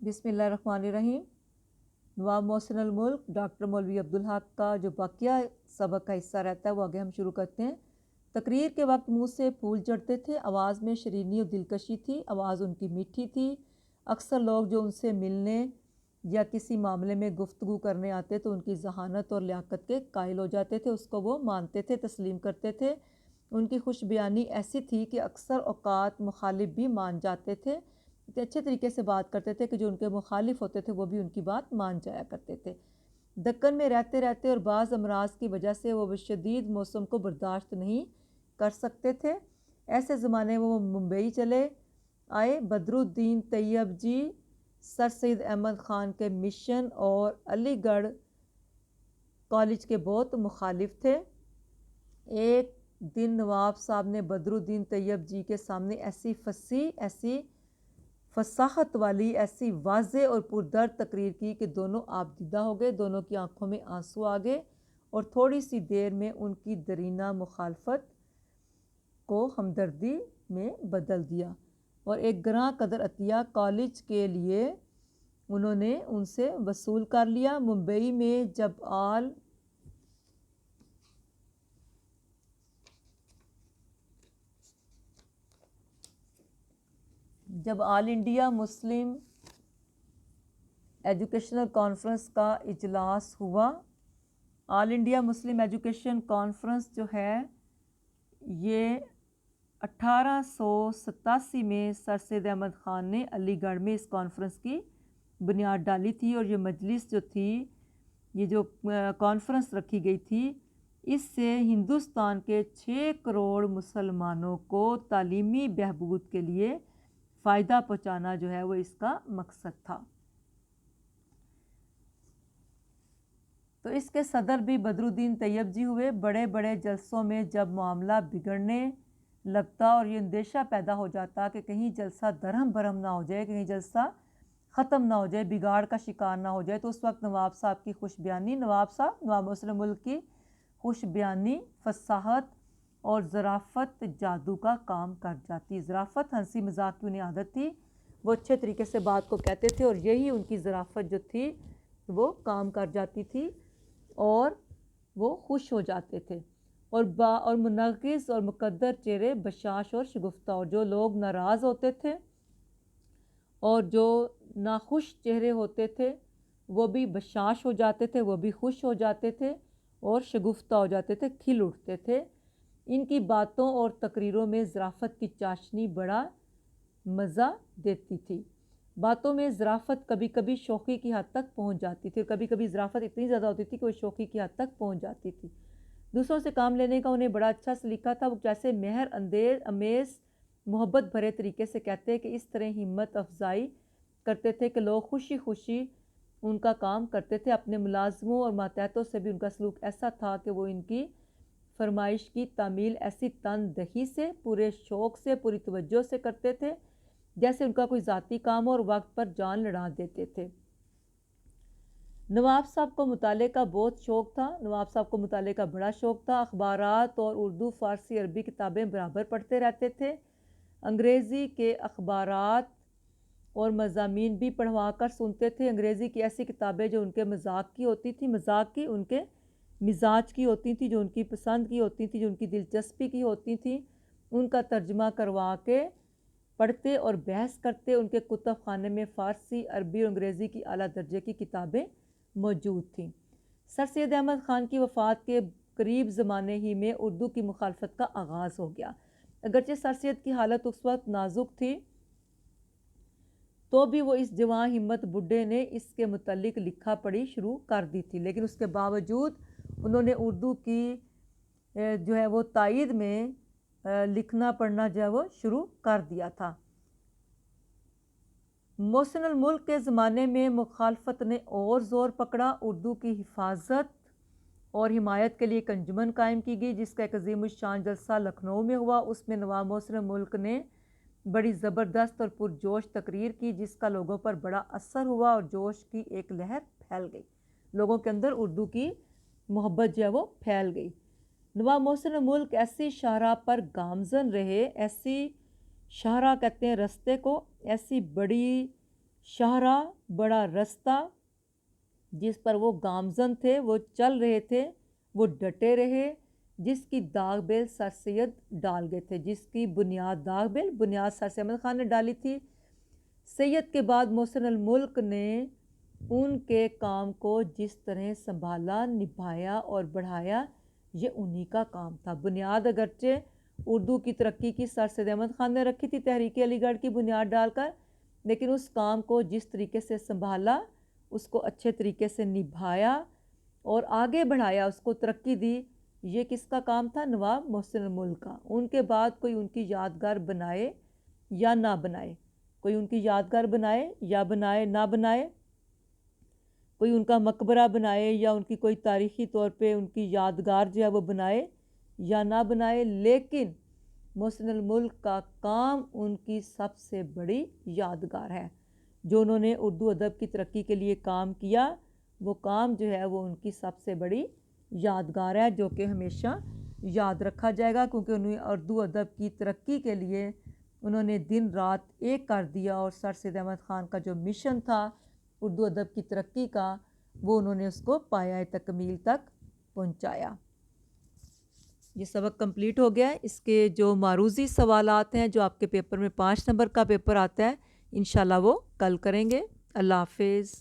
बिस्मिल्लाहिर्रहमानिर्रहीम। नवाब मोहसिन अल मुल्क डॉक्टर मौलवी अब्दुल हक का जो बाकिया सबक का हिस्सा रहता है वो आगे हम शुरू करते हैं। तकरीर के वक्त मुंह से फूल झड़ते थे, आवाज़ में शरीनी और दिलकशी थी, आवाज़ उनकी मीठी थी। अक्सर लोग जो उनसे मिलने या किसी मामले में गुफ्तगू करने आते तो उनकी जहानत और लियाकत के कायल हो जाते थे, उसको वो मानते थे, तस्लीम करते थे। उनकी खुश बयानी ऐसी थी कि अक्सर औकात मुखालिफ भी मान जाते थे। इतने अच्छे तरीके से बात करते थे कि जो उनके मुखालिफ होते थे वो भी उनकी बात मान जाया करते थे। दक्कन में रहते रहते और बाज़ अमराज की वजह से वो शदीद मौसम को बर्दाश्त नहीं कर सकते थे। ऐसे ज़माने में वो मुंबई चले आए। बदरुद्दीन तैयब जी सर सैयद अहमद ख़ान के मिशन और अलीगढ़ कॉलेज के बहुत मुखालिफ थे। एक दिन नवाब साहब ने बदरुद्दीन तैयब जी के सामने ऐसी फसाहत वाली, ऐसी वाज़े और पुरदर्द तकरीर की कि दोनों आपदीदा हो गए, दोनों की आंखों में आंसू आ गए और थोड़ी सी देर में उनकी दरीना मुखालफत को हमदर्दी में बदल दिया और एक ग्रां कदर अतिया कॉलेज के लिए उन्होंने उनसे वसूल कर लिया। मुंबई में जब all India Muslim educational conference का इजलास हुआ। All India Muslim education conference जो है ये 1887 में सर सैयद अहमद ख़ान ने अलीगढ़ में इस कॉन्फ्रेंस की बुनियाद डाली थी और ये मजलिस जो थी, ये जो कॉन्फ्रेंस रखी गई थी, इससे हिंदुस्तान के 6 करोड़ मुसलमानों को तालीमी बहबूद के लिए फ़ायदा पहुँचाना जो है वो इसका मकसद था। तो इसके सदर भी बदरुद्दीन तैयब जी हुए। बड़े बड़े जलसों में जब मामला बिगड़ने लगता और ये अंदेशा पैदा हो जाता कि कहीं जलसा दरहम बरहम ना हो जाए, कहीं जलसा ख़त्म ना हो जाए, बिगाड़ का शिकार ना हो जाए, तो उस वक्त नवाब साहब की खुश बयानी, नवाब मोहसिन मुल्क की खुश बयानी, फसाहत और ज़राफ़त जादू का काम कर जाती। ज़राफ़त, हंसी मजाक की उन्हें आदत थी, वो अच्छे तरीके से बात को कहते थे और यही उनकी ज़राफ़त जो थी वो काम कर जाती थी और वो खुश हो जाते थे। और मुनग़्क़िज़ और मुक़द्दर चेहरे बशाश और शगुफ्ता, और जो लोग नाराज़ होते थे और जो नाखुश चेहरे होते थे वो भी बशाश हो जाते थे, वो भी खुश हो जाते थे और शगुफ्ता हो जाते थे, खिल उठते थे। इनकी बातों और तकरीरों में ज़राफ़त की चाशनी बड़ा मज़ा देती थी। बातों में ज़राफ़त कभी कभी शौक़ी की हद तक पहुँच जाती थी और कभी कभी ज़राफ़त इतनी ज़्यादा होती थी कि वो शौक़ी की हद तक पहुँच जाती थी। दूसरों से काम लेने का उन्हें बड़ा अच्छा सलीका था। वो जैसे मेहर अमेज़ मोहब्बत भरे तरीके से कहते हैं कि इस तरह हिम्मत अफजाई करते थे कि लोग खुशी खुशी उनका काम करते थे। अपने मुलाजमों और मातहतों से भी उनका सलूक ऐसा था कि वो इनकी फरमाइश की तामील ऐसी तनदही से, पूरे शौक़ से, पूरी तवज्जो से करते थे जैसे उनका कोई ज़ाती काम हो और वक्त पर जान लड़ा देते थे। नवाब साहब को मुताले का बहुत शौक़ था। नवाब साहब को मुताले का बड़ा शौक़ था। अखबारात और उर्दू, फ़ारसी, अरबी किताबें बराबर पढ़ते रहते थे। अंग्रेज़ी के अखबारात और मज़ामीन भी पढ़वा कर सुनते थे। अंग्रेज़ी की ऐसी किताबें जो उनके मजाक की होती थी, उनके मिजाज की होती थी, जो उनकी पसंद की होती थी, जो उनकी दिलचस्पी की होती थी, उनका तर्जमा करवा के पढ़ते और बहस करते। उनके कुतुब खाने में फ़ारसी, अरबी और अंग्रेज़ी की आला दर्जे की किताबें मौजूद थीं। सर सैयद अहमद ख़ान की वफ़ात के करीब ज़माने ही में उर्दू की मुखालफत का आगाज़ हो गया। अगरचे सर सैयद की हालत उस वक्त नाजुक थी तो भी वो इस जवां हिम्मत बुड्ढे ने इसके मुतल्लिक लिखा पढ़ी शुरू कर दी थी, लेकिन उसके बावजूद उन्होंने उर्दू की जो है वो तायद में लिखना पढ़ना जो है वो शुरू कर दिया था। मोहसिन अल मुल्क के ज़माने में मुखालफत ने और ज़ोर पकड़ा। उर्दू की हिफाजत और हिमायत के लिए एक अंजुमन कायम की गई जिसका एक अज़ीमुश्शान जलसा लखनऊ में हुआ। उसमें नवाब मोहसिन मुल्क ने बड़ी ज़बरदस्त और पुरजोश तकरीर की जिसका लोगों पर बड़ा असर हुआ और जोश की एक लहर फैल गई। लोगों के अंदर उर्दू की मोहब्बत जो है वो फैल गई। नवाब मोहसिन मुल्क ऐसी शाहराह पर गामजन रहे, ऐसी शाहराह कहते हैं रस्ते को, ऐसी बड़ी शाहराह बड़ा रास्ता जिस पर वो गामजन थे, वो चल रहे थे, वो डटे रहे, जिसकी दागबेल सर सैयद डाल गए थे, जिसकी बुनियाद सर सैयद अहमद ख़ान ने डाली थी। सैयद के बाद मोहसिन अल मुल्क ने उनके काम को जिस तरह संभाला, निभाया और बढ़ाया, ये उन्हीं का काम था। बुनियाद अगरचे उर्दू की तरक्की की सर सैयद अहमद ख़ान ने रखी थी तहरीक अलीगढ़ की बुनियाद डालकर, लेकिन उस काम को जिस तरीके से संभाला, उसको अच्छे तरीके से निभाया और आगे बढ़ाया, उसको तरक्की दी, ये किसका काम था? नवाब मोहसिन अल मुल्क का। उनके बाद कोई उनकी यादगार बनाए या ना बनाए, कोई उनकी यादगार बनाए या बनाए ना बनाए, कोई उनका मकबरा बनाए या उनकी कोई तारीख़ी तौर पे उनकी यादगार जो है वो बनाए या ना बनाए, लेकिन मोहसिन अल मुल्क का काम उनकी सबसे बड़ी यादगार है। जो उन्होंने उर्दू अदब की तरक्की के लिए काम किया, वो काम जो है वो उनकी सबसे बड़ी यादगार है, जो कि हमेशा याद रखा जाएगा, क्योंकि उन्हें उर्दू अदब की तरक्की के लिए उन्होंने दिन रात एक कर दिया और सर सैयद अहमद ख़ान का जो मिशन था उर्दू अदब की तरक्की का, वो उन्होंने उसको पाया तकमील तक पहुंचाया। ये सबक कंप्लीट हो गया है। इसके जो मारूज़ी सवालात हैं, जो आपके पेपर में 5 नंबर का पेपर आता है, इंशाल्लाह वो कल करेंगे। अल्लाह हाफ़िज़।